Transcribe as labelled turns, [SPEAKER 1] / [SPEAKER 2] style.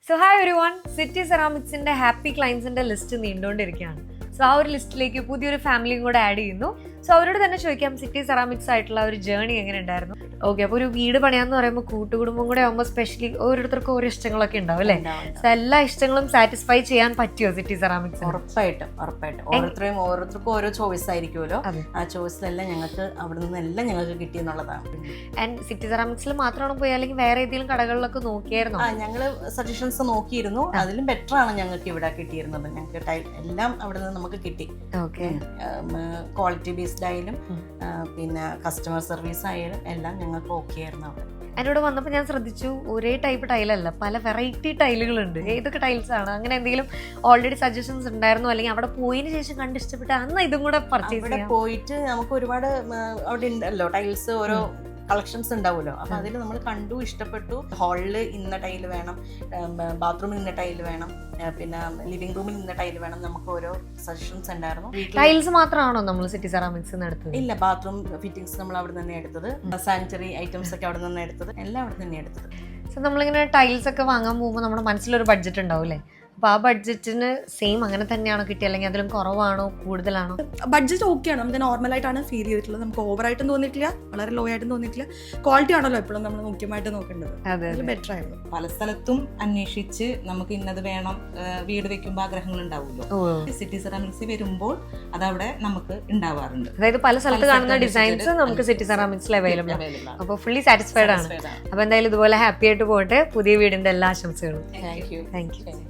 [SPEAKER 1] So hi everyone, city സെറാമിക്സിന്റെ happy ക്ലയൻസിന്റെ list നീണ്ടുകൊണ്ടിരിക്കുകയാണ്. സോ ആ ഒരു ലിസ്റ്റിലേക്ക് പുതിയൊരു ഫാമിലിയും കൂടെ ആഡ് ചെയ്യുന്നു. സോ അവരോട് തന്നെ ചോദിക്കാം സിറ്റി സെറാമിക്സ് ആയിട്ടുള്ള ഒരു ജേർണി എങ്ങനെ ഉണ്ടായിരുന്നു. ഓക്കെ, അപ്പോൾ ഒരു വീട് പണിയാന്ന് പറയുമ്പോൾ കൂട്ടുകുടുംബം കൂടെ ആകുമ്പോൾ സ്പെഷ്യലി ഓരോരുത്തർക്കും ഓരോ ഇഷ്ടങ്ങളൊക്കെ ഉണ്ടാവും അല്ലേ? സോ എല്ലാ ഇഷ്ടങ്ങളും സാറ്റിസ്ഫൈ ചെയ്യാൻ പറ്റുമോ സിറ്റി സെറാമിക്സ്?
[SPEAKER 2] ഉറപ്പായിട്ടും ഓരോരുത്തർക്കും ഓരോ ചോയ്സ് ആയിരിക്കുമല്ലോ. ആ ചോയ്സിലെല്ലാം ഞങ്ങൾക്ക് അവിടെ നിന്നെല്ലാം ഞങ്ങൾക്ക് കിട്ടിയെന്നുള്ളതാണ്.
[SPEAKER 1] ആൻഡ് സിറ്റി സെറാമിക്സിൽ മാത്രമാണ് പോയി അല്ലെങ്കിൽ വേറെ ഏതെങ്കിലും കടകളിലൊക്കെ നോക്കിയായിരുന്നു?
[SPEAKER 2] ഞങ്ങള് സജഷൻസ് നോക്കിയിരുന്നു. അതിലും ബെറ്റർ ആണ് ഞങ്ങൾക്ക് ഇവിടെ കിട്ടിയിരുന്നത്. ഞങ്ങൾക്ക് ടൈൽ എല്ലാം അവിടെ നിന്ന് നമുക്ക് കിട്ടി.
[SPEAKER 1] ഓക്കെ,
[SPEAKER 2] ക്വാളിറ്റി ബേസ്ഡ് ആയാലും പിന്നെ കസ്റ്റമർ സർവീസ് ആയാലും എല്ലാം ഞങ്ങൾക്ക് ഓക്കെ ആയിരുന്നു അവിടെ.
[SPEAKER 1] എന്നോട് വന്നപ്പോൾ ഞാൻ ശ്രദ്ധിച്ചു, ഒരേ ടൈപ്പ് ടൈലല്ല, പല വെറൈറ്റി ടൈലുകളുണ്ട്. ഏതൊക്കെ ടൈൽസ് ആണ്? അങ്ങനെ എന്തെങ്കിലും ഓൾറെഡി സജഷൻസ് ഉണ്ടായിരുന്നു, അല്ലെങ്കിൽ അവിടെ പോയതിനു ശേഷം കണ്ടിഷ്ടപ്പെട്ട അന്ന് ഇതും കൂടെ പർച്ചേസ് ചെയ്യാം?
[SPEAKER 2] പോയിട്ട് നമുക്ക് ഒരുപാട് അവിടെ ഉണ്ടല്ലോ ടൈൽസ്, ഓരോ കളക്ഷൻസ് ഉണ്ടാവുമല്ലോ. അപ്പൊ അതിൽ നമ്മൾ കണ്ടു, ഇഷ്ടപ്പെട്ടു. ഹാളിൽ ഇന്ന ടൈല് വേണം, ബാത്റൂമിൽ ഇന്ന ടൈല് വേണം, പിന്നെ ലിവിംഗ് റൂമിൽ ഇന്ന ടൈല് വേണം. നമുക്ക് ഓരോ സജഷൻസ് ഉണ്ടായിരുന്നു.
[SPEAKER 1] ടൈൽസ് മാത്രമാണോ നമ്മൾ സിറ്റി സെറാമിക്സ് എടുത്തത്?
[SPEAKER 2] ഇല്ല, ബാത്റൂം ഫിറ്റിംഗ്സ് നമ്മൾ അവിടെ തന്നെ എടുത്തത്, സാനിറ്ററി ഐറ്റംസ് ഒക്കെ അവിടെ തന്നെ എടുത്തത്, എല്ലാം അവിടെ തന്നെ എടുത്തത്.
[SPEAKER 1] സോ നമ്മളിങ്ങനെ ടൈൽസ് ഒക്കെ വാങ്ങാൻ പോകുമ്പോൾ നമ്മുടെ മനസ്സിലൊരു ബഡ്ജറ്റ് ഉണ്ടാവും അല്ലേ? അപ്പോൾ ആ ബഡ്ജറ്റിന് സെയിം അങ്ങനെ തന്നെയാണോ കിട്ടിയത്, അല്ലെങ്കിൽ അതിലും കുറവാണോ കൂടുതലാണോ?
[SPEAKER 3] ബഡ്ജറ്റ് ഓക്കെയാണ്, നമുക്ക് നോർമലായിട്ടാണ് ഫീൽ ചെയ്തിട്ടുള്ളത്. നമുക്ക് ഓവറായിട്ടും തോന്നിയിട്ടില്ല, വളരെ ലോ ആയിട്ടും തോന്നിയിട്ടില്ല. ക്വാളിറ്റി ആണല്ലോ എപ്പോഴും നമ്മൾ മുഖ്യമായിട്ട് നോക്കേണ്ടത്. അതിൽ ബെറ്റർ ആയിരുന്നു.
[SPEAKER 2] പല സ്ഥലത്തും അന്വേഷിച്ച് നമുക്ക് ഇന്നത് വേണം, വീട് വെക്കുമ്പോൾ ആഗ്രഹങ്ങൾ ഉണ്ടാവുമല്ലോ. സിറ്റി സെറാമിക്സ് വരുമ്പോൾ അതവിടെ നമുക്ക് ഉണ്ടാവാറുണ്ട്.
[SPEAKER 1] അതായത് പല സ്ഥലത്ത് കാണുന്ന ഡിസൈൻസ് നമുക്ക് സിറ്റി സെറാമിക്സിൽ അവൈലബിൾ ആണ്. അപ്പോൾ ഫുള്ളി സാറ്റിസ്ഫൈഡ് ആണ്. അപ്പോൾ എന്തായാലും ഇതുപോലെ ഹാപ്പി ആയിട്ട് പോകട്ടെ. പുതിയ വീടിന്റെ എല്ലാ ആശംസകളും.
[SPEAKER 2] Thank you.
[SPEAKER 1] Thank you.